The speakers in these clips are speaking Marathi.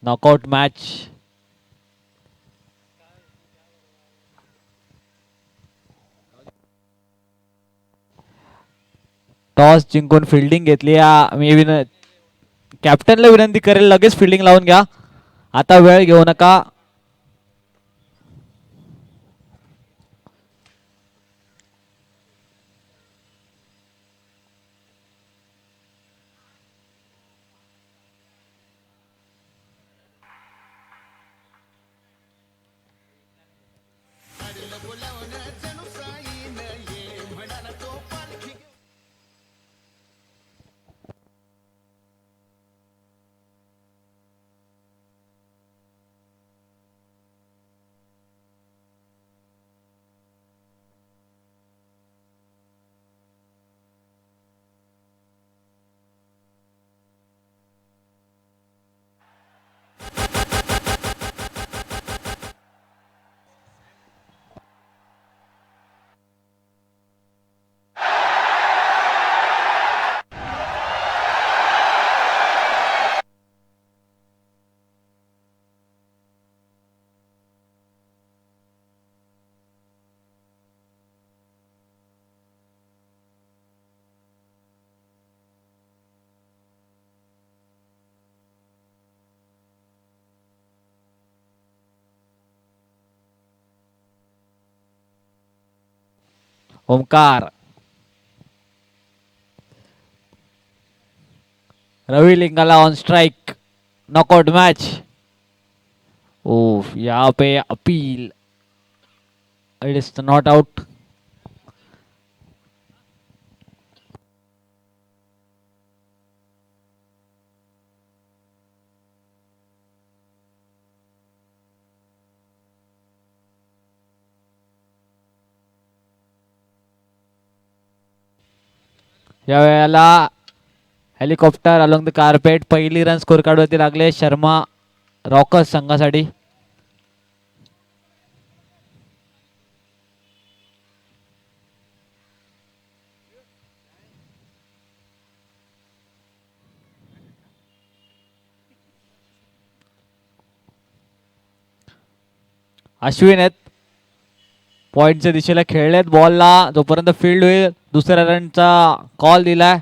Knockout match. टॉस जिंकून फिल्डिंग घेतली. मी कॅप्टनला विनंती करेल लगेच फिल्डिंग लावून घ्या, आता वेळ घेऊ नका. Omkar, Ravi Lingala on strike. Knockout match. Oh, यहाँ पे appeal. It is not out. या वेळेला हेलिकॉप्टर अलॉंग द कार्पेट. पहिली रन स्कोर कार्ड वरती लागले शर्मा रॉकर्स संघासाठी. अश्विन आहेत पॉइंटच्या दिशेला खेळलेत. बॉलला जोपर्यंत फील्ड होईल दुसऱ्या रनचा कॉल दिलाय.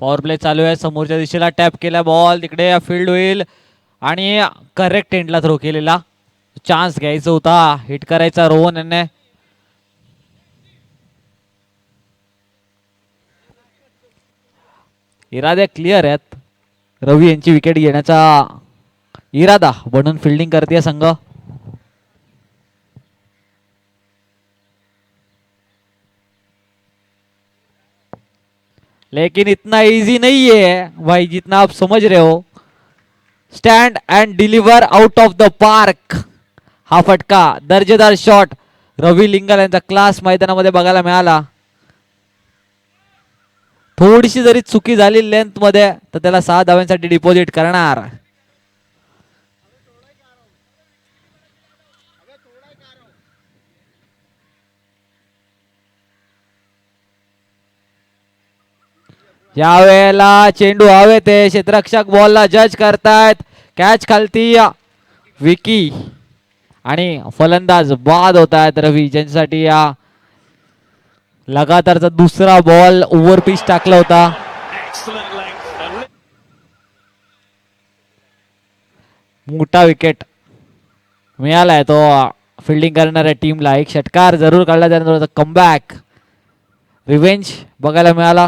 पॉवर प्ले चालू आहे. समोरच्या दिशेला टॅप केला बॉल, तिकडे फील्ड होईल आणि करेक्ट एंडला थ्रो केलेला. चान्स घ्यायचा होता, हिट करायचा रोहन यांनी. इरादे क्लिअर आहेत. रवी यांची विकेट घेण्याचा इरादा बनून फिल्डिंग करते संघ. लेकिन इतना इजी नहीं है भाई जितना आप समझ रहे हो. Stand and deliver out of the park. हा फटका दर्जेदार शॉट रवी लिंगाल यांचा क्लास मैदानामध्ये बघायला मिळाला. थोडीशी जरी चुकी झाली लेंथ मध्ये तर त्याला 6 धाव्यांसाठी डिपॉझिट करणार. या वेळेला चेंडू हवे ते क्षेत्ररक्षक बॉलला जज करतायत. कॅच खालती विकी आणि फलंदाज बाद होत आहेत रवी, ज्यांच्यासाठी या लगातारचा दुसरा बॉल ओव्हर पिच टाकला होता. मोठा विकेट मिळालाय तो फिल्डिंग करणाऱ्या टीमला. एक षटकार जरूर काढला त्यानंतर कमबॅक रिव्हेंज बघायला मिळाला.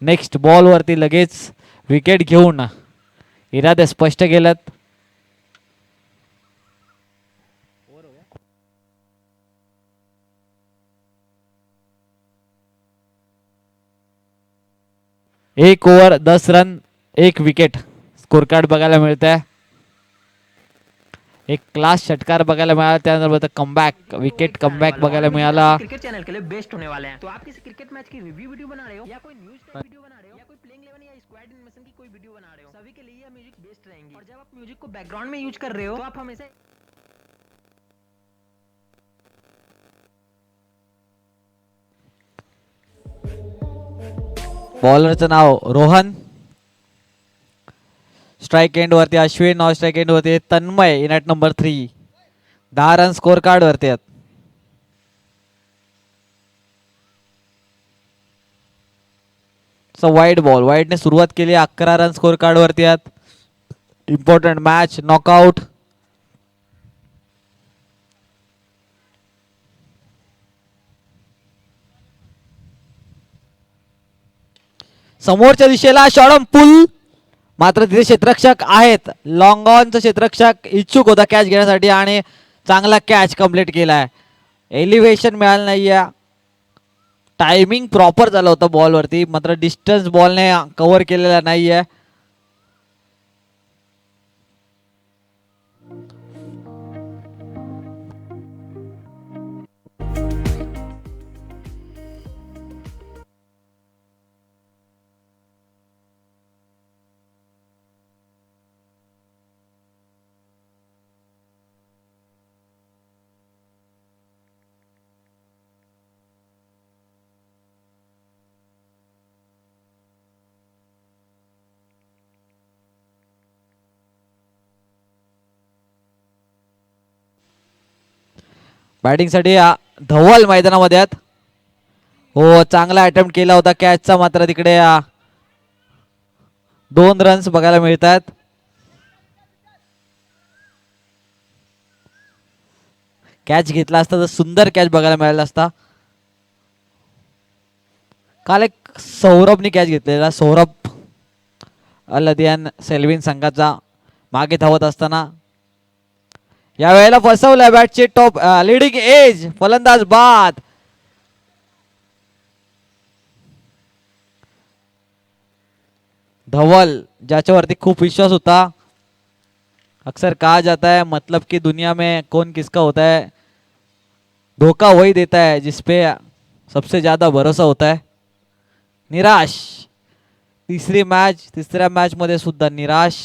नेक्स्ट बॉल वरती लगेच विकेट घेऊन इरादे स्पष्ट केलेत. एक over 10 run 1 wicket score card बघायला मिळत आहे. एक क्लास षटकार बघायला मिळाला, त्यानंतर कमबॅक विकेट कमबॅक बघायला मिळाला. क्रिकेट चैनल के लिए बेस्ट होने वाले हैं। तो आप किसी क्रिकेट मैच की रिव्यू वीडियो बना रहे हो या कोई न्यूज़ टाइप वीडियो बना रहे हो या कोई प्लेइंग 11 या स्क्वाड एनिमेशन की कोई वीडियो बना रहे हो, सभी के लिए यह म्यूजिक बेस्ट रहेंगी। और जब आप म्यूजिक को बैकग्राउंड में यूज कर रहे हो तो आप हमेशा बॉलरचं नाव रोहन, स्ट्राईक एंड वरती अश्विन, नॉन स्ट्राईक एंड वरती Tanmay in at number 3. 10 run score card वरती आहेत. वाईड बॉल, वाईडने सुरुवात केली, 11 रन स्कोर कार्ड वरती आहेत. Important match, knockout. समोरच्या दिशेला शॉर्ट पुल, मात्र तिथे क्षेत्ररक्षक आहेत. लॉंग ऑनचा क्षेत्ररक्षक इच्छुक होता कॅच घेण्यासाठी आणि चांगला कॅच कंप्लीट केलाय. एलिव्हेशन मिळालं नाहीये, टायमिंग प्रॉपर झालं होतं बॉलवरती, मात्र डिस्टन्स बॉलने कव्हर केलेला नाहीये. बॅटिंगसाठी धवल मैदानामध्ये आहेत. हो, चांगला अटेम्प्ट केला होता कॅचचा, मात्र तिकडे 2 रन्स बघायला मिळतात. कॅच घेतला असता तर सुंदर कॅच बघायला मिळाला असता. काल एक सौरभने कॅच घेतलेला, सौरभ लदियान सेल्विन संघाचा मागे धावत असताना. यावेळेला फसवलाय बॅटचे टॉप लीडिंग एज, फलंदाज बाद. धवल ज्याच्यावरती खूप विश्वास होता, अक्सर कहा जाता है मतलब की दुनिया में कौन किसका होता है, धोखा वही देता है जिसपे सबसे ज्यादा भरोसा होता है. निराश, तिसऱ्या मॅच मध्ये सुद्धा निराश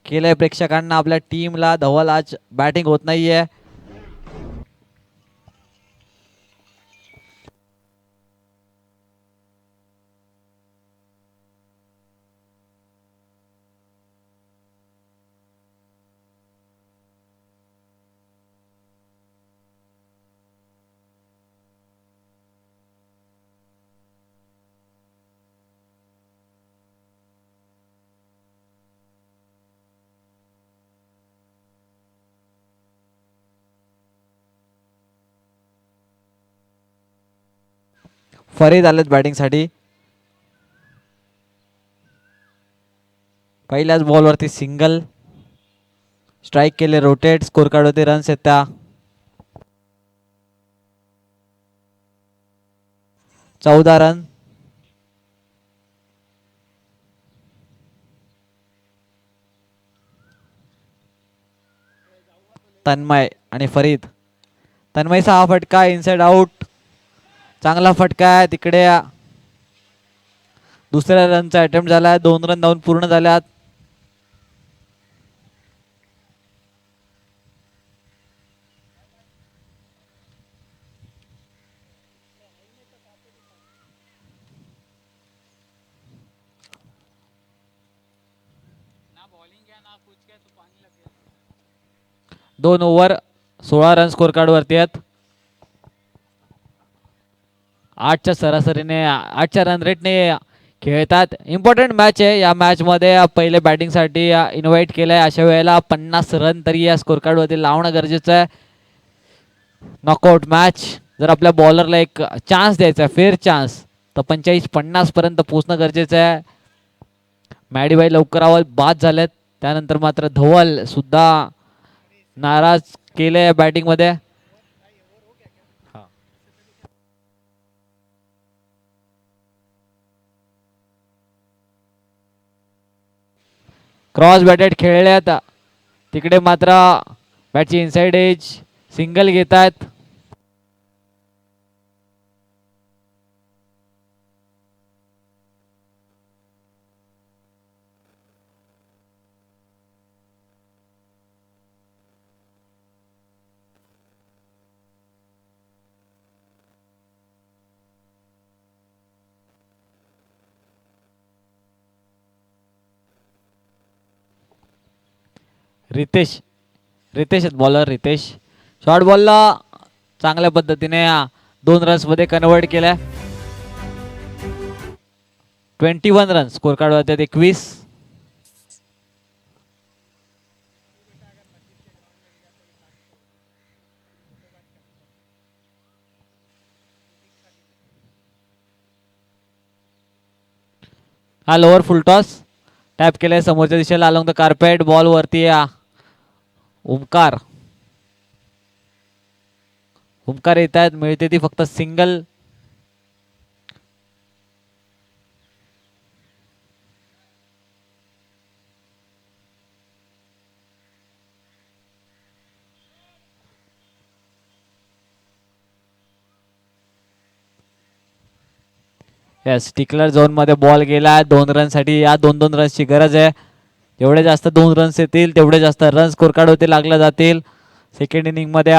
केलंय प्रेक्षकांना, आपल्या टीमला. धवल आज बॅटिंग होत नाहीये. फरीद आलेत बॅटिंगसाठी. पहिल्याच बॉलवरती सिंगल, स्ट्राईक केले, रोटेट, स्कोर कार्ड होते, रन्स आहेत त्या 14 रन. तन्मय आणि फरीद. तन्मयचा हा फटका इनसाइड आउट, चांगला फटका आहे. तिकडे दुसऱ्या रनचा अटेम्प्ट झाला, 2 रन धावून पूर्ण झाल्यात. दोन ओव्हर 16 रन स्कोर कार्ड वरती आहेत. 8च्या सरासरीने 8च्या रन रेटने खेळतात. इम्पॉर्टंट मॅच आहे. या मॅच मध्ये पहिले बॅटिंगसाठी इन्व्हाइट केलंय. अशा वेळेला 50 रन तरी या स्कोर कार्ड वरती लावणं गरजेचं आहे. नॉकआउट मॅच, जर आपल्या बॉलरला एक चान्स द्यायचा, फेअर चान्स, तर 45-50 पर्यंत पोहोचणं गरजेचं आहे. मॅडीबाई लवकरावर बाद झालेत, त्यानंतर मात्र धवल सुद्धा नाराज केले बॅटिंग मध्ये. क्रॉस बॅटेड खेळले आता, तिकडे मात्र बॅटची इनसाइड एज सिंगल घेतात. रितेश रितेश बॉलर रितेश शॉर्ट बॉलला चांगल्या पद्धतीने 2 रन्स मध्ये कन्वर्ट केलाय. 21 रन स्कोर कार्ड वरती 21. हा लोअर फुलटॉस टॅप केलाय समोरच्या दिशेला अलॉंग द कार्पेट. बॉल वरती ओमकार ओमकार येत आहेत. मिळते ती फक्त सिंगल. यस टिकलर झोन मध्ये बॉल गेला 2 रन साठी. या 2-2 रन्सची गरज आहे. जेवढे जास्त 2 रन्स येतील तेवढे जास्त रन स्कोर कार्ड होते लागले जातील. सेकंड इनिंग मध्ये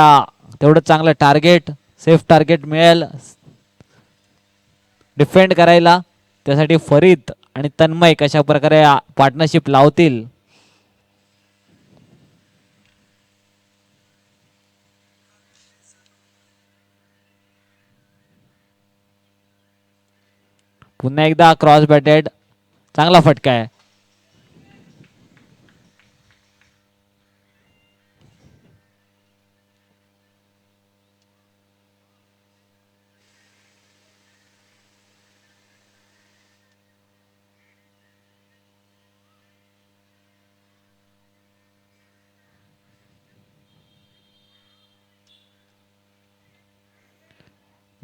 तेवढं चांगलं टार्गेट सेफ टार्गेट मिळेल डिफेंड करायला. त्यासाठी फरीद आणि तन्मय कशा प्रकारे पार्टनरशिप लावतील. पुन्हा एकदा क्रॉस बॅटेड चांगला फटका आहे.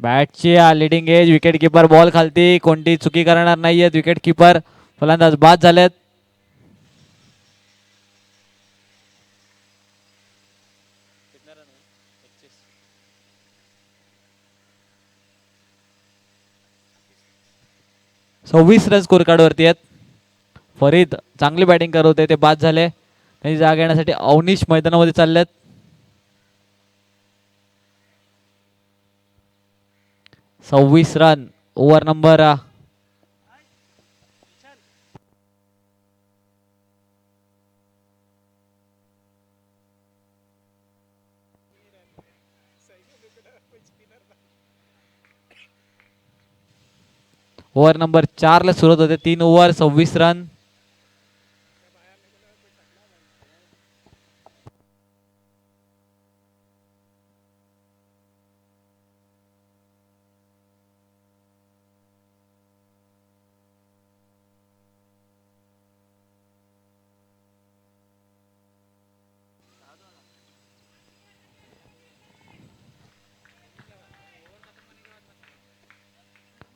बॅटची leading edge wicket keeper ball खालती कोणती चुकी करणार नाहीयेत. विकेट किपर फलंदाज बाद झालेत. सव्वीस रन स्कोर कार्ड वरती आहेत. फरीद चांगली बॅटिंग करत होते ते बाद झाले. त्यांची जागा घेण्यासाठी अवनीश मैदानामध्ये चाललेत. सव्वीस run over number over number 4 ला सुरुवात होते. 3 ओव्हर 26 रन.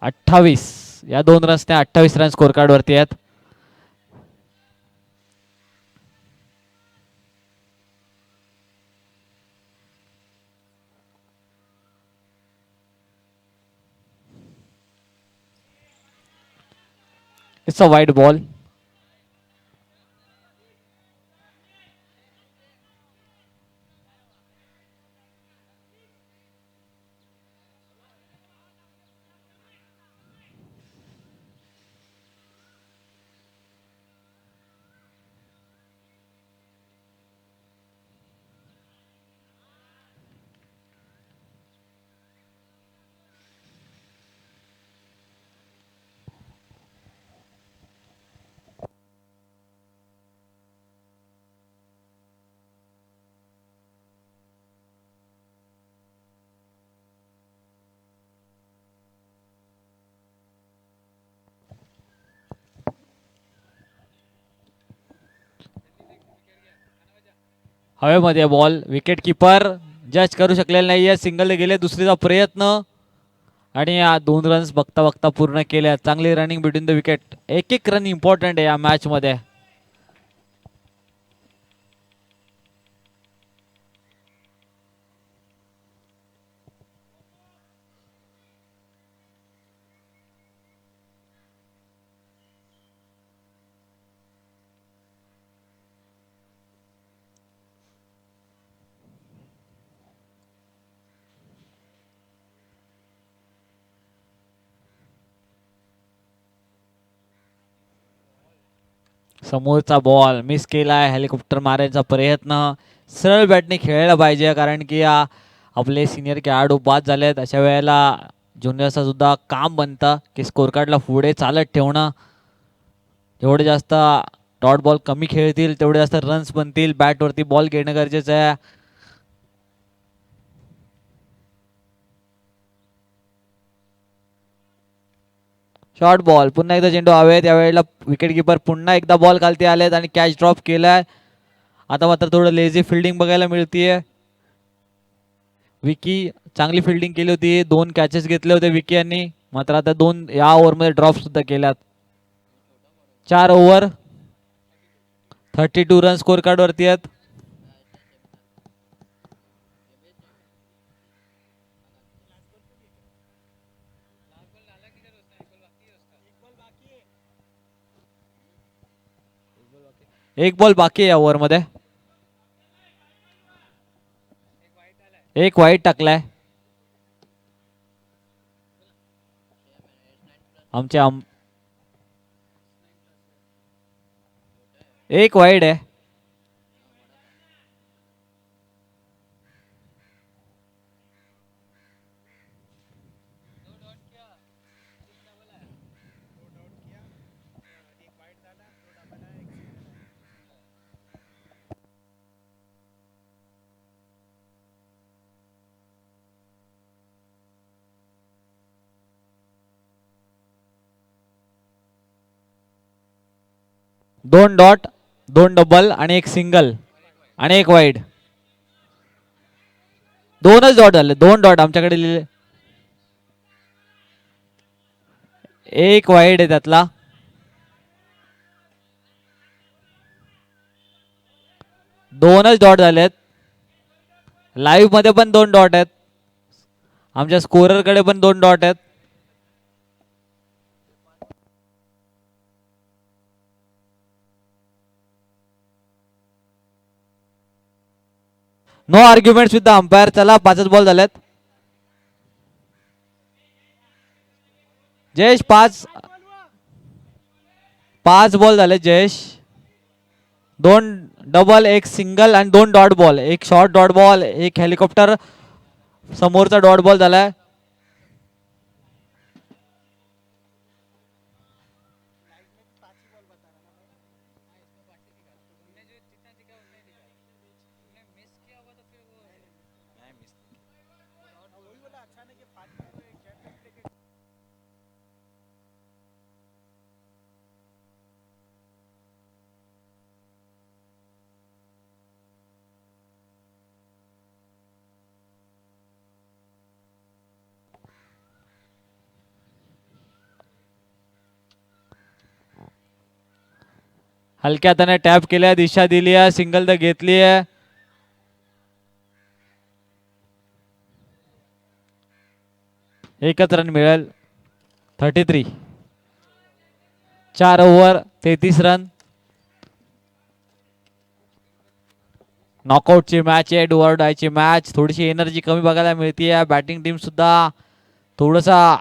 अठ्ठावीस या 2 रन्स ने 28 रन स्कोर कार्ड वरती आहेत. It's a wide ball. हवेमध्ये बॉल विकेट किपर जज करू शकलेला नाहीये. सिंगल गेले. दुसरीचा प्रयत्न आणि 2 रन्स बघता बघता पूर्ण केल्या. चांगली रनिंग बिटवीन द विकेट. एक एक रन इम्पॉर्टंट आहे या मॅच मध्ये. समोरचा बॉल मिस केलाय. हेलिकॉप्टर मारायचा प्रयत्न. सरळ बॅटने खेळायला पाहिजे, कारण की आपले सिनियर खेळाडू बाद झालेत. अशा वेळेला ज्युनियर्सचा सुद्धा काम बनतं की स्कोर कार्डला पुढे चालत ठेवणं. जेवढे जास्त डॉट बॉल कमी खेळतील तेवढे जास्त रन्स बनतील. बॅटवरती बॉल घेणं गरजेचं आहे. शॉर्ट बॉल, पुन्हा एकदा चेंडू हवेत. यावेळेला विकेट किपर पुन्हा एकदा बॉल खालती आलेत आणि कॅच ड्रॉप केलाय. आता मात्र थोडं लेझी फिल्डिंग बघायला मिळतीये. विकी चांगली फिल्डिंग केली होती. 2 कॅचेस घेतले होते विकी यांनी, मात्र आता 2 या ओव्हरमध्ये ड्रॉप सुद्धा केल्यात. 4 ओव्हर 32 रन स्कोर कार्ड वरती आहेत. एक बॉल बाकी आहे या ओव्हर मध्ये. एक वाईट टाकलाय. एक वाईड आहे. दोन डॉट, 2 डबल आणि एक सिंगल आणि एक वाईड. 2च डॉट झाले. 2 डॉट आमच्याकडे लिहिले. एक वाईड आहे त्यातला. 2च डॉट झालेत. लाईव्ह मध्ये पण 2 डॉट आहेत. आमच्या स्कोरर कडे पण 2 डॉट आहेत. No argument with the umpire. चला 5च बॉल झालेत. जयेश 5 बॉल झाले जयेश. 2 डबल, एक सिंगल आणि 2 डॉट बॉल. एक शॉर्ट डॉट बॉल, एक हेलिकॉप्टर समोरचा डॉट बॉल झालाय. हलक्या हाताने टॅप केल्या, दिशा दिली आहे, सिंगल तर घेतली आहे. एकच रन मिळेल. 33. 4 ओव्हर 33 रन. नॉकआउटची मॅच आहे. डू ऑर डायची मॅच. थोडीशी एनर्जी कमी बघायला मिळते. बॅटिंग टीम सुद्धा थोडासा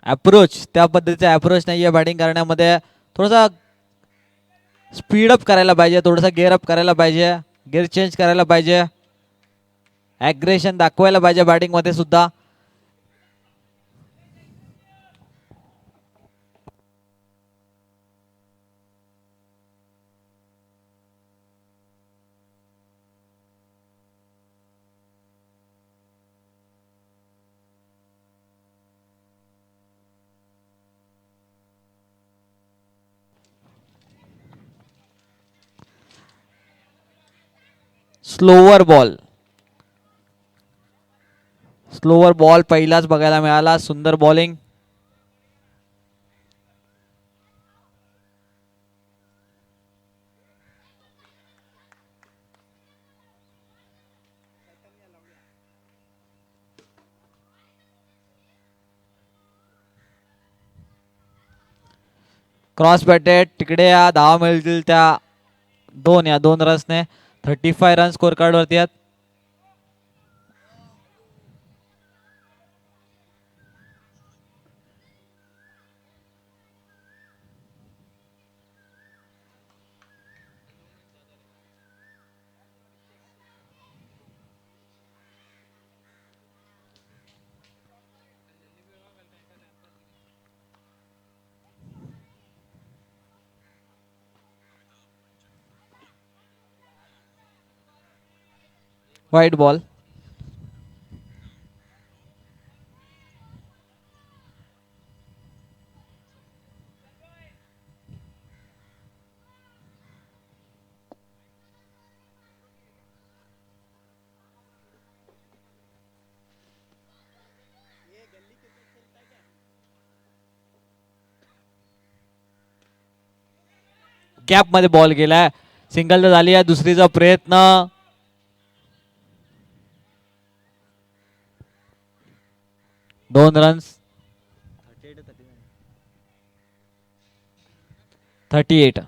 अप्रोच, त्या पद्धतीचा अप्रोच नाहीये बॅटिंग करण्यामध्ये. थोडासा स्पीडअप करायला पाहिजे, थोडासा गेअर अप करायला पाहिजे, गेअर चेंज करायला पाहिजे, ॲग्रेशन दाखवायला पाहिजे बॅटिंग मध्ये सुद्धा. स्लोवर बॉल, स्लोवर बॉल पहिलाच बघायला मिळाला. सुंदर बॉलिंग. Cross batted. तिकडे या धावा मिळतील त्या 2 रन्सने. 35 रन स्कोर कार्ड वरती आहेत. White ball. गॅप मध्ये बॉल गेलाय. सिंगल तर झाली आहे. दुसरीचा प्रयत्न. 2 रन्स. 38.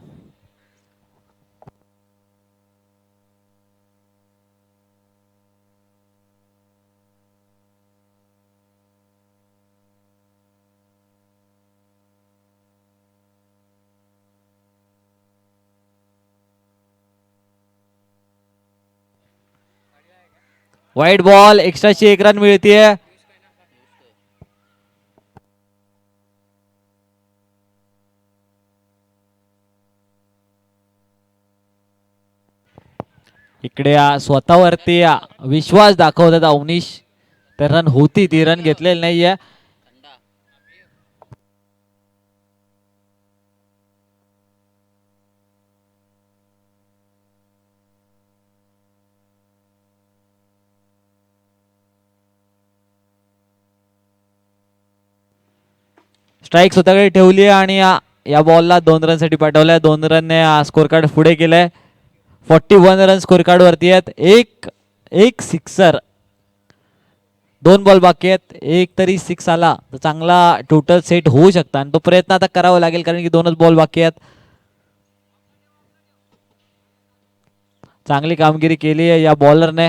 White ball. एक्स्ट्राची 1 रन मिळतीये. इकडे स्वतःवरती विश्वास दाखवतात अवनीश. तर रन होती ती रन घेतलेली नाहीये. स्ट्राईक स्वतःकडे ठेवली आहे आणि या बॉलला 2 रन साठी पाठवलाय. 2 रनने स्कोर कार्ड पुढे केलाय. 41 रन स्कोर कार्ड वरती आहेत. एक सिक्सर. 2 बॉल बाकी आहेत. एक तरी 6 आला तर चांगला टोटल सेट होऊ शकता आणि तो प्रयत्न आता करावा लागेल कारण की 2च बॉल बाकी आहेत. चांगली कामगिरी केली आहे या बॉलरने.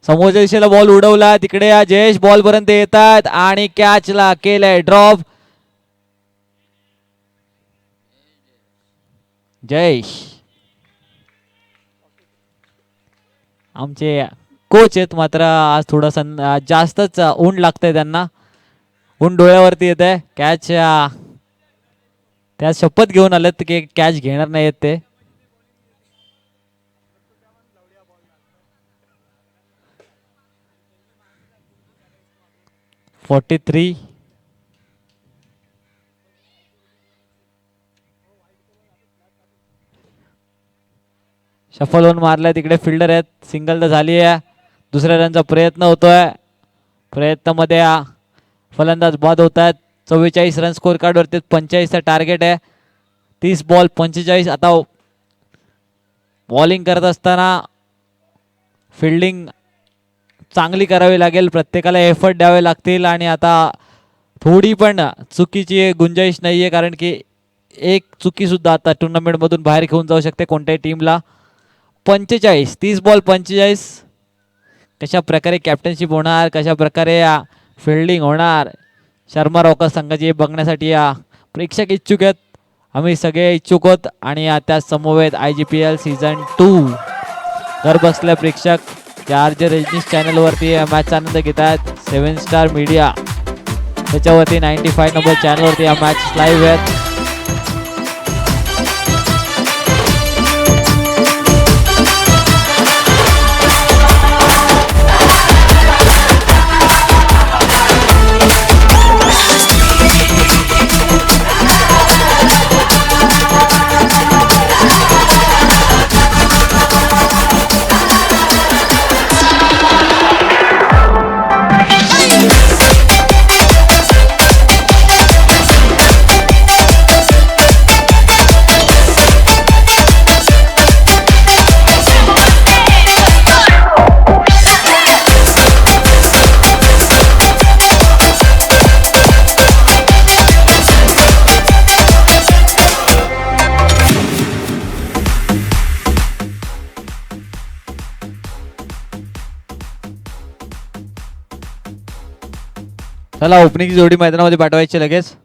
समोरच्या दिशेला बॉल उडवला. तिकडे जयेश बॉल पर्यंत येतात आणि कॅचला केलंय ड्रॉप. जयेश आमचे कोच आहेत मात्र आज थोडंसं जास्तच ऊन लागतंय त्यांना. ऊन डोळ्यावरती येत आहे. कॅच त्या शपथ घेऊन आलेत की कॅच घेणार नाहीत ते. Forty three. शफल होऊन मारलाय. तिकडे फिल्डर आहेत. सिंगल तर झाली आहे. दुसऱ्या रनचा प्रयत्न होतोय. प्रयत्नामध्ये फलंदाज बाद होत आहेत. 44 रन स्कोर कार्ड वरती. 45चा टार्गेट आहे. 30 बॉल 45. आता बॉलिंग करत असताना फिल्डिंग चांगली करावी लागेल. प्रत्येकाला एफर्ट द्यावे लागतील आणि आता थोडी पण चुकीची गुंजाईश नाहीये कारण की एक चुकी सुद्धा आता टुर्नामेंट मधून बाहेर घेऊन जाऊ शकते कोणत्याही टीमला. 45. 30 बॉल 45. कशा प्रकारे कॅप्टनशिप होणार, कशा प्रकारे फिल्डिंग होणार, शर्मा रॉकर संघाची बघण्यासाठी प्रेक्षक इच्छुक आहेत. आम्ही सगळे इच्छुक आहोत आणि त्या समवेत IGPL सीझन 2 घर बसल्या प्रेक्षक या RJ रजनीश चॅनलवरती मॅचचा आनंद घेत आहेत. 7 स्टार मीडिया त्याच्यावरती 95 नंबर चॅनलवरती या मॅच लाईव्ह आहेत. चला ओपनिंग जोडी मैदानामध्ये पाठवायची लगेच.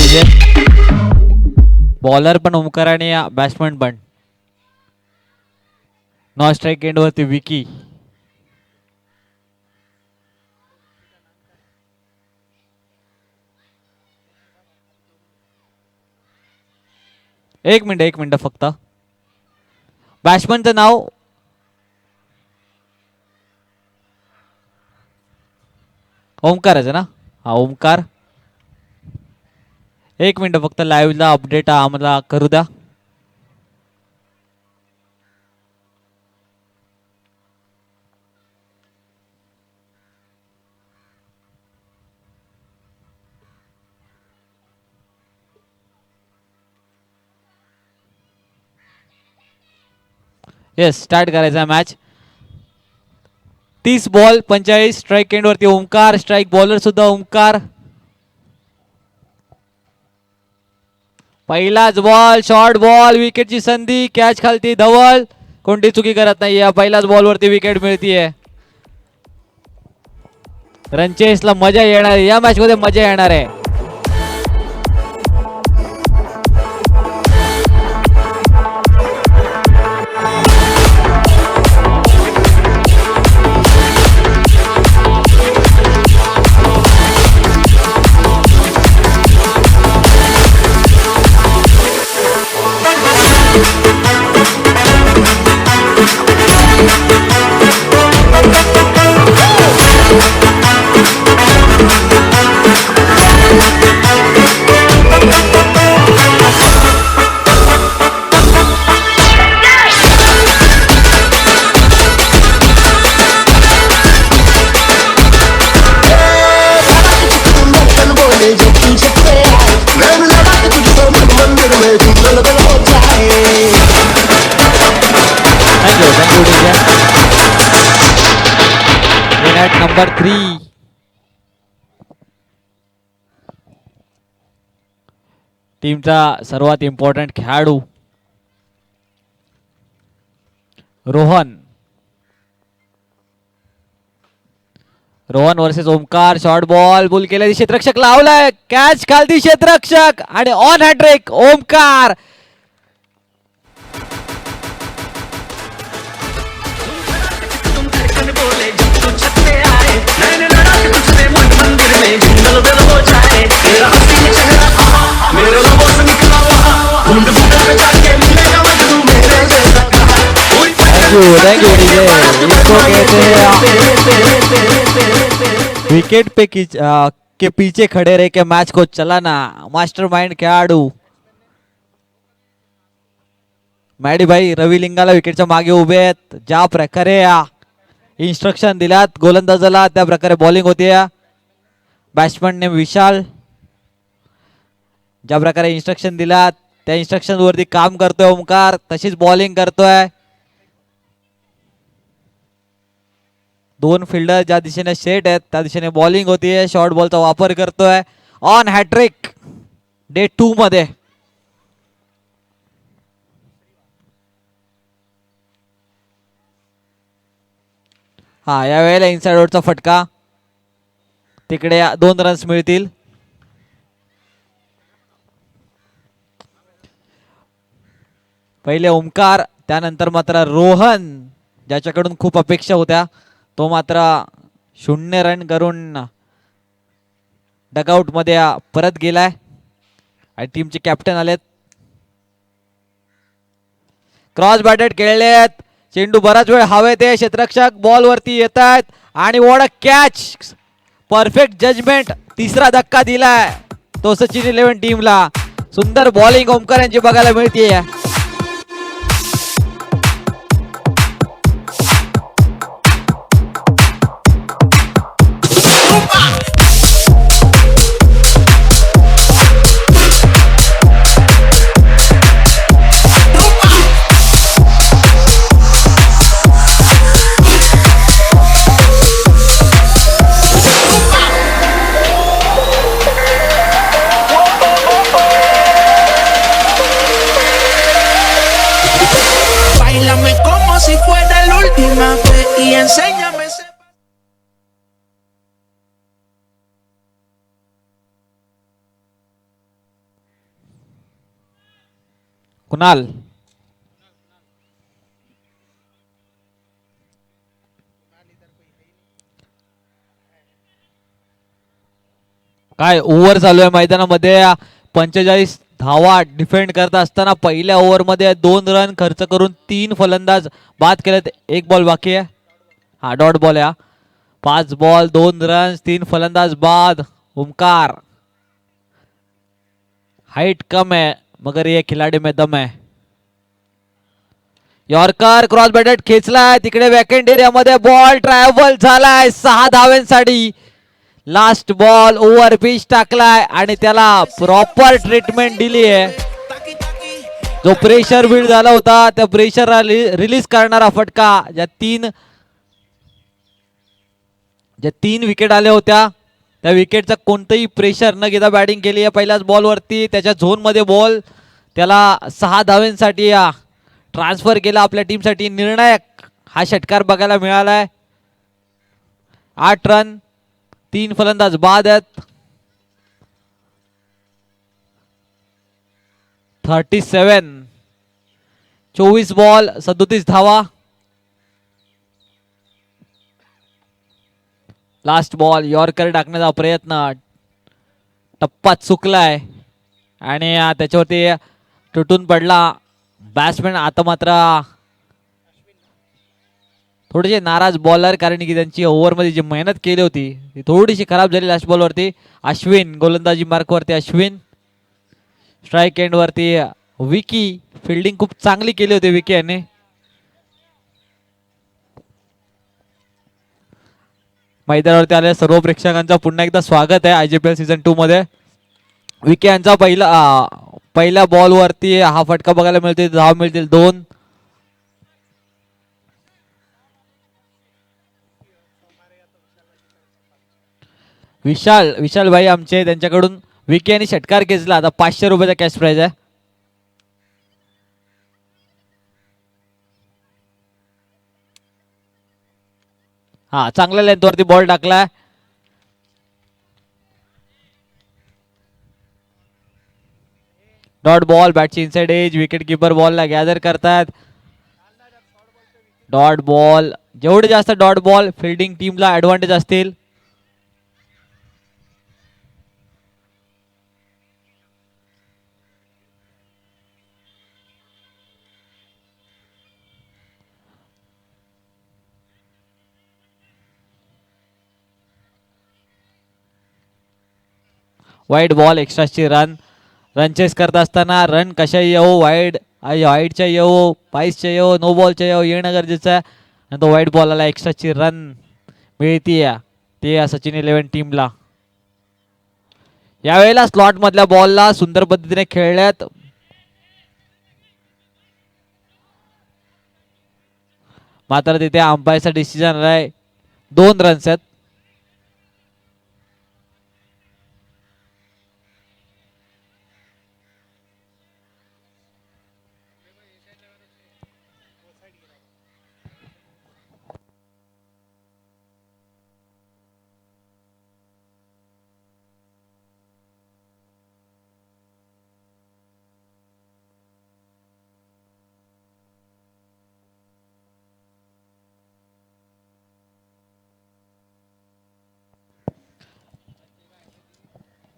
जोडीचे. बॉलर पण ओमकार आणि बॅट्समन पण. नॉन स्ट्राईक एंड वरती विकी. एक मिनिट फक्त. बॅट्समनचं नाव ओमकारच ना. हा ओमकार. एक मिनिट फक्त लाईव्हला अपडेट आम्हाला करू द्या. येस स्टार्ट करायचा मॅच. 30 बॉल 45 स्ट्राईक एंड वरती ओमकार. स्ट्राईक बॉलर सुद्धा ओमकार. पहिलाच बॉल शॉर्ट बॉल. विकेटची संधी. कॅच खालती धवल. कोणती चुकी करत नाही. या पहिल्याच बॉल वरती विकेट मिळतीये. रनचेसला मजा येणार आहे. या मॅच मध्ये मजा येणार आहे. नंबर 3. टीमचा सर्वात इम्पॉर्टंट खेळाडू Rohan. Rohan versus Omkar. Short ball बुल केले. क्षेत्ररक्षक लावलाय. कॅच खालती क्षेत्ररक्षक आणि on hattrick Omkar. Thank you इसको कहते हैं विकेट पे के पीछे खड़े रह के मैच को चलाना. मास्टरमाइंड खेळाडू मॅडी भाई रवी लिंगाला विकेटच्या मागे उभे आहेत. ज्या प्रकारे इन्स्ट्रक्शन दिल्यात गोलंदाजाला त्या प्रकारे बॉलिंग होते. बॅट्समन ने विशाल ज्या प्रकारे इन्स्ट्रक्शन दिल्यात त्या इन्स्ट्रक्शन वरती काम करतोय ओमकार. तशीच बॉलिंग करतोय. 2 फिल्डर ज्या दिशेने सेट आहेत त्या दिशेने बॉलिंग होतीये. शॉर्ट बॉलचा वापर करतोय. ऑन हॅट्रिक डे 2 मध्ये. हा या वेळेला इनसाइड आउटचा फटका. तिकडे 2 रन्स मिळतील. पहिले ओमकार त्यानंतर मात्र रोहन ज्याच्याकडून खूप अपेक्षा होत्या तो मात्र 0 रन करून डगआउट मध्ये परत गेलाय. आणि टीमचे कॅप्टन आलेत. क्रॉस बॅटेड खेळलेत. चेंडू बराच वेळ हवेत आहे. क्षेत्ररक्षक बॉल वरती येत आहेत आणि what a catch. Perfect judgement. तिसरा धक्का दिलाय तो सचिन 11 टीमला. सुंदर बॉलिंग ओमकार यांची बघायला मिळतीये. कुणाल काय ओव्हर चालू आहे मैदानामध्ये 45 धावा डिफेंड करत असताना पहिल्या ओव्हरमध्ये 2 रन खर्च करून 3 फलंदाज बाद केलेत. एक बॉल बाकी आहे. हा डॉट बॉल आहे. 5 बॉल 2 रन 3 फलंदाज बाद. ओमकार हाइट कम है मगर ये खिलाड़ी में दम है. यॉर्कर क्रॉस बॅटेड खेचलाय तिकडे वॅकेंट एरियामध्ये बॉल ट्रॅव्हल झालाय 6 धाव्यांसाठी. लास्ट बॉल ओव्हर पिच टाकलाय आणि त्याला प्रॉपर ट्रीटमेंट दिली आहे. जो प्रेशर बिल्ड झाला होता त्या प्रेशर रिलीज करणारा फटका. ज्या तीन विकेट आल्या होत्या त्या विकेटचा कोणतंही प्रेशर न घेता बॅटिंग केली आहे. पहिल्याच बॉलवरती त्याच्या झोनमध्ये बॉल त्याला 6 धाव्यांसाठी ट्रान्सफर केला आपल्या टीमसाठी. निर्णायक हा षटकार बघायला मिळालाय. 8 रन 3 फलंदाज बाद आहेत. 37 24 बॉल 37 धावा. लास्ट बॉल यॉर्कर टाकण्याचा प्रयत्न टप्पा चुकलाय आणि त्याच्यावरती तुटून पडला बॅट्समॅन. आता मात्र थोडेसे नाराज बॉलर कारण की त्यांची ओव्हरमध्ये जी मेहनत केली होती ती थोडीशी खराब झाली लास्ट बॉलवरती. अश्विन गोलंदाजी मार्कवरती अश्विन. स्ट्राईक एंडवरती विकी. फिल्डिंग खूप चांगली केली होती विकी याने. मैदानावरती आलेल्या सर्व प्रेक्षकांचं पुन्हा एकदा स्वागत आहे IPL सीझन 2 मध्ये. विकी यांचा पहिल्या बॉलवरती हा फटका बघायला मिळतो. धाव मिळतील 2. विशाल भाई आमचे त्यांच्याकडून विकी यांनी षटकार खेचला. आता 500 रुपयाचा कॅश प्राइज आहे. हा चांगल्या लेंथवरती बॉल टाकलाय. डॉट बॉल बॅटची इनसाइड एज. विकेट किपर बॉलला गॅदर करतात. डॉट बॉल जेवढे जास्त डॉट बॉल फिल्डिंग टीमला ऍडव्हान्टेज असतील. वाईड बॉल एक्स्ट्राची रन चेस करत असताना रन कशा येऊ वाईडच्या येऊ पाईसच्या येऊ नो बॉलच्या येऊ येणं गरजेचं आहे. आणि तो वाईड बॉल आला एक्स्ट्राची रन मिळतीये ते सचिन 11 टीमला. यावेळेला स्लॉट मधल्या बॉलला सुंदर पद्धतीने खेळल्यात. मात्र तिथे अंपायरचा डिसिजन आहे. 2 रन्स आहेत.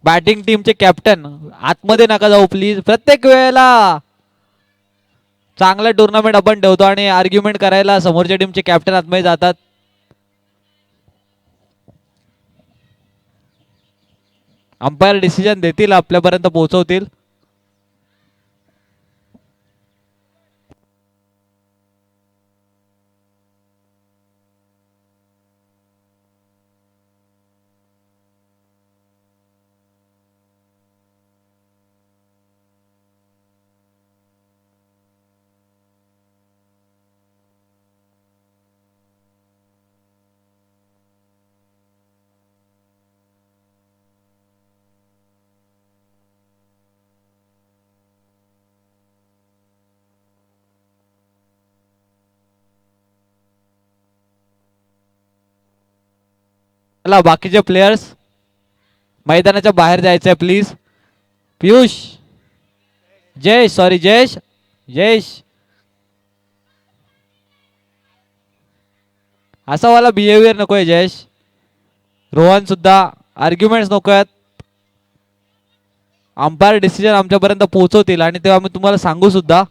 बॅटिंग टीमचे कॅप्टन आतमध्ये नका जाऊ प्लीज. प्रत्येक वेळेला चांगलं टुर्नामेंट आपण ठेवतो आणि आर्ग्युमेंट करायला समोरच्या टीमचे कॅप्टन आतमध्ये जातात. अंपायर डिसिजन देतील आपल्यापर्यंत पोहोचवतील. चला बाकीचे प्लेयर्स मैदानाच्या बाहेर जायचंय प्लीज. पियुष जयेश जयेश असा वाला बिहेवियर नकोय जयेश. रोहन सुद्धा आर्ग्युमेंट्स नको आहेत. अंपायर डिसिजन आमच्यापर्यंत पोहोचवतील आणि तेव्हा आम्ही तुम्हाला सांगू सुद्धा.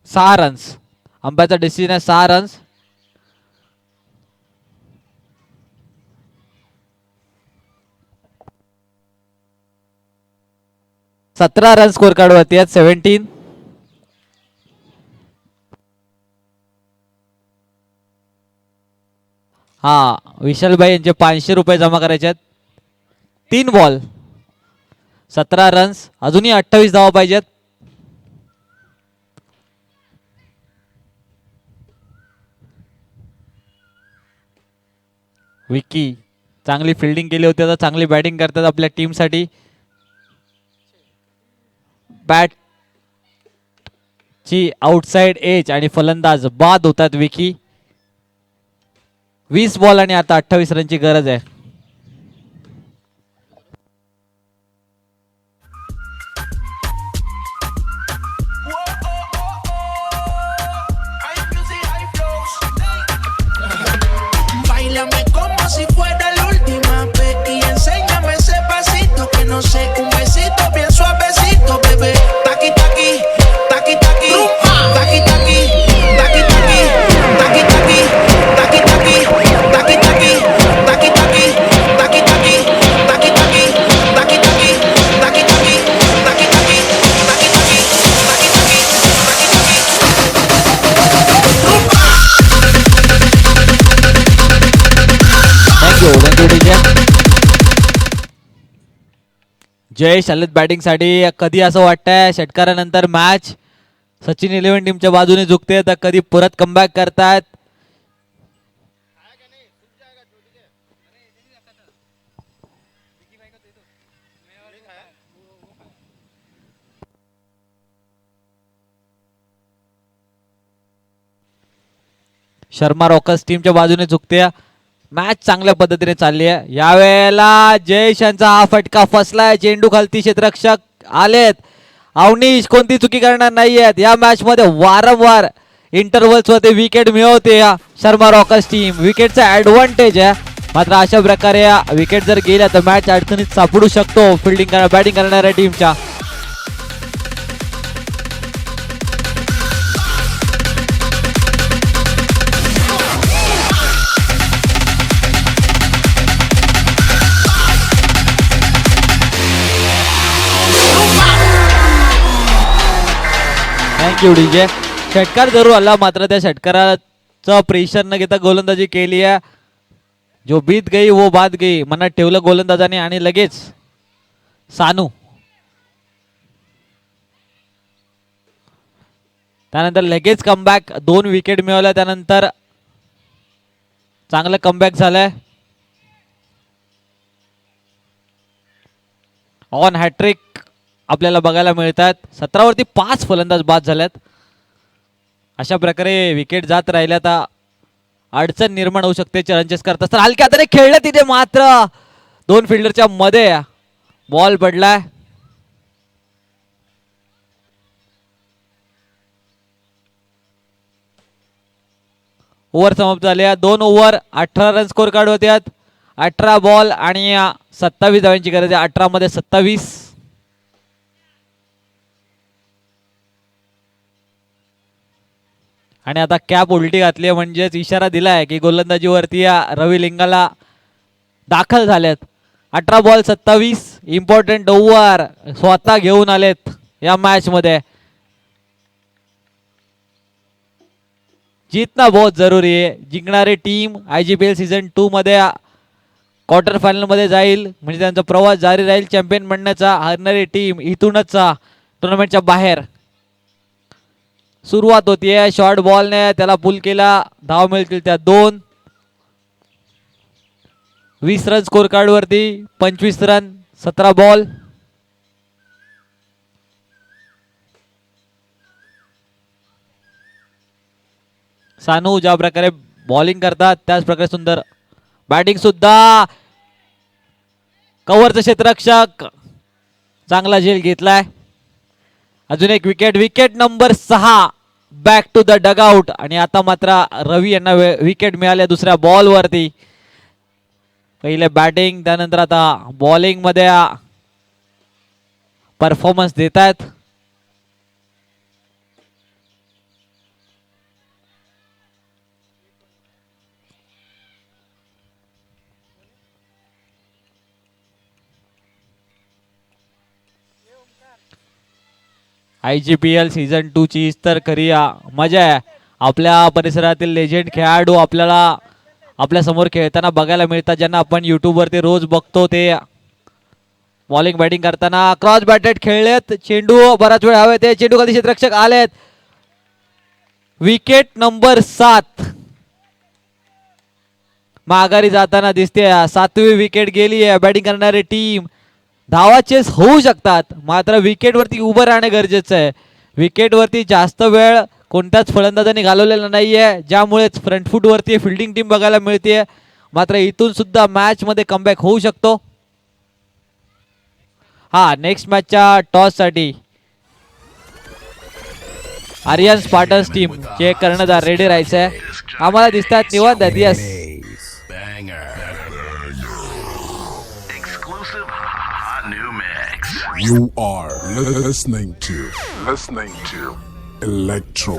सहा रन्स अंपायरचा डिसिजन आहे. 6 रन्स. सतरा रन स्कोर कार्ड वरती आहेत. 17. हा विशालभाई यांचे 500 रुपये जमा करायचे आहेत. 3 बॉल 17 रन्स. अजूनही 28 धावा पाहिजेत. विकी चांगली फिल्डिंग केली होती. आता चांगली बॅटिंग करतात आपल्या टीमसाठी. बॅट ची आउटसाइड एज आणि फलंदाज बाद होतात विकी. 20 बॉल आणि आता 28 रनची गरज आहे. Báilame como si fuera la última vez y enséñame ese pasito que no sé, un besito bien suavecito, bebé. Taqui taqui, taqui taqui, taqui taqui, taqui taqui, taqui taqui, taqui taqui, taqui taqui, taqui taqui, taqui taqui, taqui taqui, taqui taqui, taqui taqui, taqui taqui, taqui taqui, taqui taqui, thank you DJ. Jayesh आलेत बॅटिंग साठी. कधी असं वाटतंय षटकारानंतर मॅच सचिन 11 टीमच्या बाजूने झुकते तर कधी परत कमबॅक करतायत. शर्मा रॉकर्स टीमच्या बाजूने झुकते. मॅच चांगल्या पद्धतीने चालली आहे. यावेळेला जयेश यांचा हा फटका फसलाय. चेंडू खालती क्षेत्ररक्षक आलेत. अवनीश कोणती चुकी करणार नाहीयेत. या मॅच मध्ये वारंवार इंटरव्हल्स वरती विकेट मिळवते या शर्मा रॉकर्स टीम. विकेटचा ऍडव्हान्टेज आहे. मात्र अशा प्रकारे या विकेट जर गेल्या तर मॅच अडचणीत सापडू शकतो फिल्डिंग बॅटिंग करणाऱ्या टीमच्या. Thank you DJ. षटकार जरूर आला मात्र त्या षटकाराचं प्रेशर न घेता गोलंदाजी केली आहे. जो बीत गई वो बात गई मनात ठेवलं गोलंदाजाने आणि लगेच सानू. त्यानंतर लगेच कमबॅक. 2 विकेट मिळवल्या त्यानंतर चांगलं कमबॅक झालंय. ऑन हॅट्रिक आपल्याला बघायला मिळतात. 17 वरती 5 फलंदाज बाद झाल्यात. अशा प्रकारे विकेट जात राहिल्या तर अडचण निर्माण होऊ शकते चॅलेंजेस करत असताना. हलक्या हाताने खेळलं तिथे मात्र 2 फिल्डरच्या मध्ये बॉल पडलाय. ओव्हर समाप्त झाल्या. 2 ओव्हर 18 रन स्कोर कार्ड होत्यात. 18 बॉल आणि 27 धावांची गरज आहे. 18 मध्ये 27. आणि आता कॅप उलटी घातली म्हणजेच इशारा दिलाय की गोलंदाजीवरती या रवी लिंगाला दाखल झालेत. 18 बॉल 27 इम्पॉर्टंट ओव्हर स्वतः घेऊन आलेत या मॅच मध्ये. जीतना बहुत जरुरी आहे. जिंकणारी टीम IGPL सीझन 2 मध्ये क्वार्टर फायनल मध्ये जाईल म्हणजे त्यांचा प्रवास जारी राहील चॅम्पियन बनण्याचा. हरणारी टीम इथूनच टुर्नामेंटच्या बाहेर. सुरुवात होतीये शॉर्ट बॉलने त्याला पुल केला. धाव मिळतील त्या 2. 20 रन स्कोर कार्ड वरती. 25 रन 17 बॉल. सानू ज्या प्रकारे बॉलिंग करतात त्याच प्रकारे सुंदर बॅटिंग सुद्धा. कव्हरचं क्षेत्ररक्षक चांगला झेल घेतलाय. अजून एक wicket. Wicket number 6 back to the dugout. आणि आता मात्र रवी यांना विकेट मिळाल्या दुसऱ्या बॉल वरती. पहिले बॅटिंग त्यानंतर आता बॉलिंग मध्ये परफॉर्मन्स देत आहेत. IGPL सीझन 2 ची तर खरी मजा आहे. आपल्या परिसरातील लेजेंड खेळाडू आपल्याला आपल्या समोर खेळताना बघायला मिळतात, ज्यांना आपण युट्यूब वरती रोज बघतो. ते बॉलिंग बॅटिंग करताना क्रॉस बॅटेड खेळलेत. चेंडू बराच वेळ हवे ते चेंडू खाली क्षेत्ररक्षक आलेत. विकेट नंबर 7 माघारी जाताना दिसते. 7वी विकेट गेली आहे. बॅटिंग करणारी टीम धावा चेस होऊ शकतात, मात्र विकेट वरती उभं राहणे गरजेचं आहे. विकेट वरती जास्त वेळ कोणत्याच फलंदाजांनी घालवलेला नाहीये, ज्यामुळेच फ्रंट फूट वरती फिल्डिंग टीम बघायला मिळते. मात्र इथून सुद्धा मॅच मध्ये कमबॅक होऊ शकतो. हा नेक्स्ट मॅचच्या टॉस साठी आर्यन स्पार्टन्स टीम चे कर्णधार रेडी राहायचंय. आम्हाला दिसतात निवांत आहेत. Yes You are listening to Electro.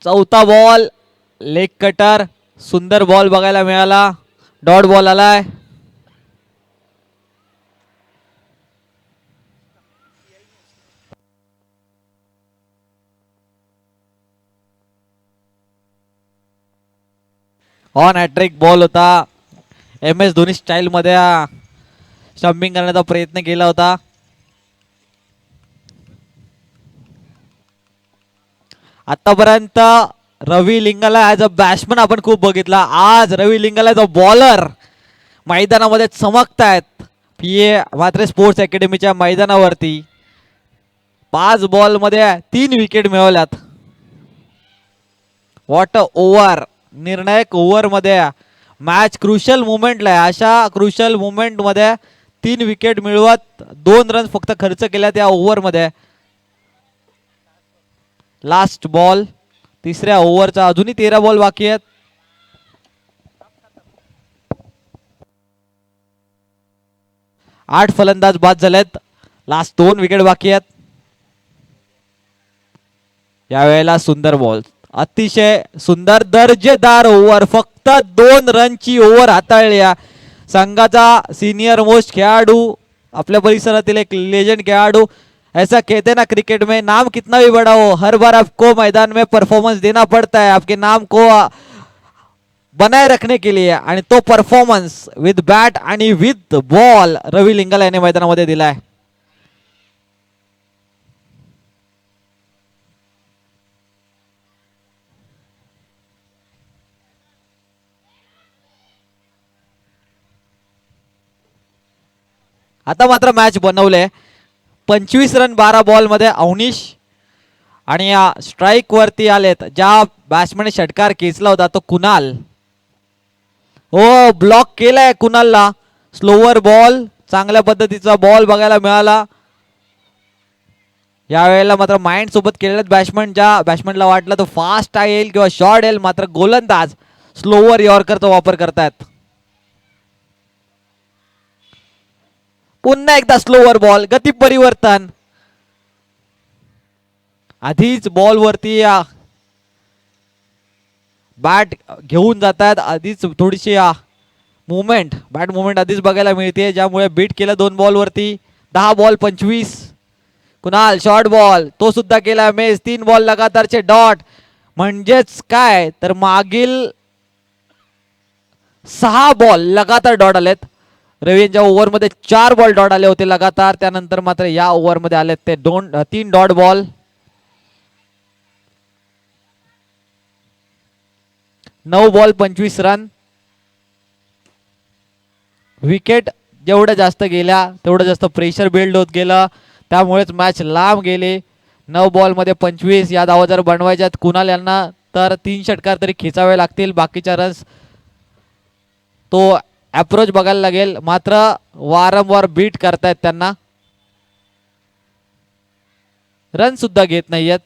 चौथा बॉल लेग कटर. सुंदर बॉल बघायला मिळाला. डॉट बॉल आलाय. ऑन हॅट्रिक बॉल होता. MS धोनी स्टाईल मध्ये स्टंपिंग करण्याचा प्रयत्न केला होता. आतापर्यंत रवी लिंगाला ॲज अ बॅट्समन आपण खूप बघितला. आज रवी लिंगाला ॲज अ बॉलर मैदानामध्ये चमकतायत. PA म्हात्रे स्पोर्ट्स अकॅडमीच्या मैदानावरती 5 बॉल मध्ये 3 विकेट मिळवल्यात. What a over. निर्णायक ओव्हर मध्ये मॅच क्रुशियल मुवमेंटला आहे. अशा क्रुशियल मुवमेंट मध्ये 3 विकेट मिळवत 2 रन फक्त खर्च केल्या त्या ओव्हर मध्ये. लास्ट बॉल तिसऱ्या ओव्हरचा. अजूनही 13 बॉल बाकी आहेत. आठ फलंदाज बाद झालेत. लास्ट 2 विकेट बाकी आहेत. यावेळेला सुंदर बॉल. अतिशय सुंदर दर्जेदार ओव्हर. फक्त 2 रनची ओव्हर हाताळली. संघाचा सीनियर मोस्ट खेळाडू, आपल्या परिसरातील एक लेजेंड खेळाडू. ऐसा कहते हैं ना क्रिकेट में, नाम कितना भी बड़ा हो, हर बार आपको मैदान में परफॉर्मेंस देना पड़ता है आपके नाम को बनाए रखने के लिए. आणि तो परफॉर्मन्स विथ बॅट आणि विथ बॉल रवी लिंगाला याने मैदानामध्ये दिलाय. आता मात्र मॅच बनवले. 25 रन 12 बॉल मध्ये अवनीश. आणि या स्ट्राईक वरती आलेत. ज्या बॅट्समॅनने षटकार खेचला होता तो कुणाल. हो ब्लॉक केलाय कुणालला. Slower ball. चांगल्या पद्धतीचा बॉल बघायला मिळाला. यावेळेला मात्र माइंड सोबत केलेत बॅट्समॅन. ज्या बॅट्समॅनला वाटलं तो फास्ट येईल किंवा शॉर्ट येईल, मात्र गोलंदाज स्लोवर यॉर्करचा वापर करतायत. पुन्हा एकदा स्लोवर बॉल. गती परिवर्तन. आधीच बॉल वरती बॅट घेऊन जातात. आधीच थोडीशी मुवमेंट, बॅट मुवमेंट आधीच बघायला मिळते, ज्यामुळे बीट केलं 2 बॉल वरती. 10 बॉल 25. कुणाल शॉर्ट बॉल तो सुद्धा केला मेस. 3 ball लगातारचे dot. म्हणजेच काय तर मागील 6 बॉल लगातार डॉट आलेत. रवी यांच्या ओव्हर मध्ये 4 बॉल डॉट आले होते लगातार. त्यानंतर मात्र या ओव्हर मध्ये आले ते 3 dot ball. 9 ball 25 run. Wicket जेवढ्या जास्त गेल्या तेवढं जास्त प्रेशर बिल्ड होत गेलं, त्यामुळेच मॅच लांब गेली. 9 बॉलमध्ये 25 या धावा जर बनवायच्यात कुणाल यांना तर 3 षटकार तरी खेचावे लागतील. बाकीच्या रन्स तो अप्रोच बघायला लागेल, मात्र वारंवार बीट करतायत त्यांना. रन सुद्धा घेत नाहीयेत,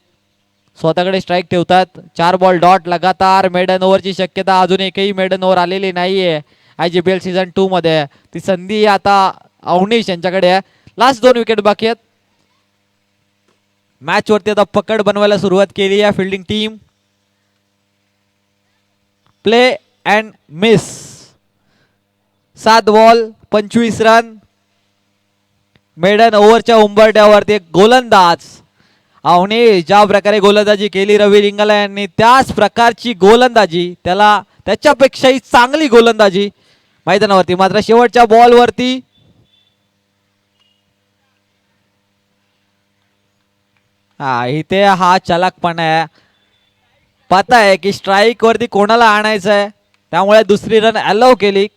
स्वतःकडे स्ट्राईक ठेवतात. 4 बॉल डॉट लगातार. मेडन ओव्हरची शक्यता, अजून एकही मेडन ओव्हर आलेली नाहीये IGPL सीझन 2 मध्ये. ती संधी आता अवनीश यांच्याकडे आहे. लास्ट 2 विकेट बाकी आहेत. मॅच वरती आता पकड बनवायला सुरुवात केली आहे fielding team. Play and miss. 7 ball 25 run. Maiden ओव्हरच्या उंबरठ्यावरती एक गोलंदाज अवनीश ज्या प्रकारे गोलंदाजी केली रवी लिंगाला यांनी, त्याच प्रकारची गोलंदाजी, त्याच्यापेक्षाही चांगली गोलंदाजी मैदानावरती. मात्र शेवटच्या बॉलवरती इथे हा चलाकपणा आहे. पता आहे की स्ट्राईक वरती कोणाला आणायचं आहे, त्यामुळे दुसरी रन अलाव केली.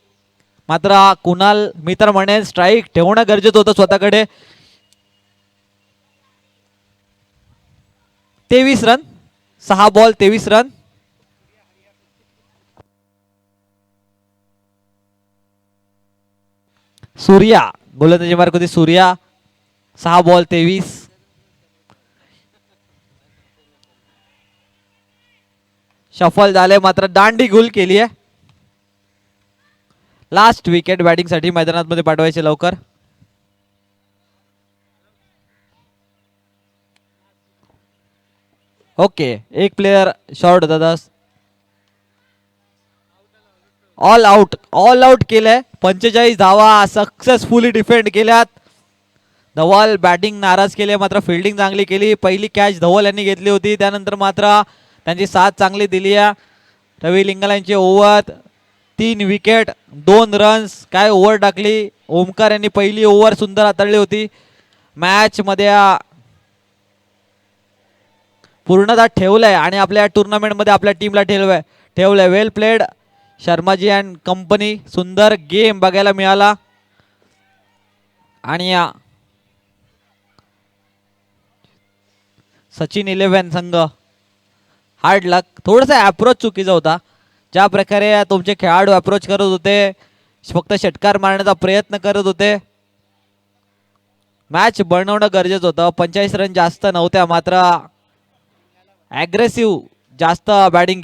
मात्र कुणाल मी तर म्हणेन स्ट्राईक ठेवणं गरजेचं होतं स्वतःकडे. 23 रन. 6 ball 23 run. सूर्या गोलंदाजी मार्क होती. सूर्या 6 बॉल 23. शफल झाले, मात्र दांडी गुल केली आहे. लास्ट विकेट बॅटिंग साठी मैदानात मध्ये पाठवायचे लवकर. ओके, एक प्लेयर शॉर्ट होता. ऑल आउट केलंय. 45 धावा सक्सेसफुली डिफेंड केल्यात. धवल बॅटिंग नाराज केली, मात्र फिल्डिंग चांगली केली. पहिली कॅच धवल यांनी घेतली होती, त्यानंतर मात्र त्यांची साथ चांगली दिली आहे. रवी लिंगाला यांची ओव्हर 3 विकेट 2 रन्स. काय ओव्हर टाकली. ओमकार यांनी पहिली ओव्हर सुंदर हाताळली होती. मॅच मध्ये पूर्णतः ठेवलंय आणि आपल्या टुर्नामेंट मध्ये आपल्या टीमला ठेवलंय. वेल प्लेड शर्माजी अँड कंपनी. सुंदर गेम बघायला मिळाला. आणि सचिन 11 संघ हार्ड लक. थोडासा अप्रोच चुकीचा होता. ज्या प्रकारे तुमचे खेळाडू अप्रोच करत होते, फक्त षटकार मारण्याचा प्रयत्न करत होते. मॅच बनवणं गरजेचं होतं. 45 रन जास्त नव्हत्या, मात्र ॲग्रेसिव्ह जास्त बॅटिंग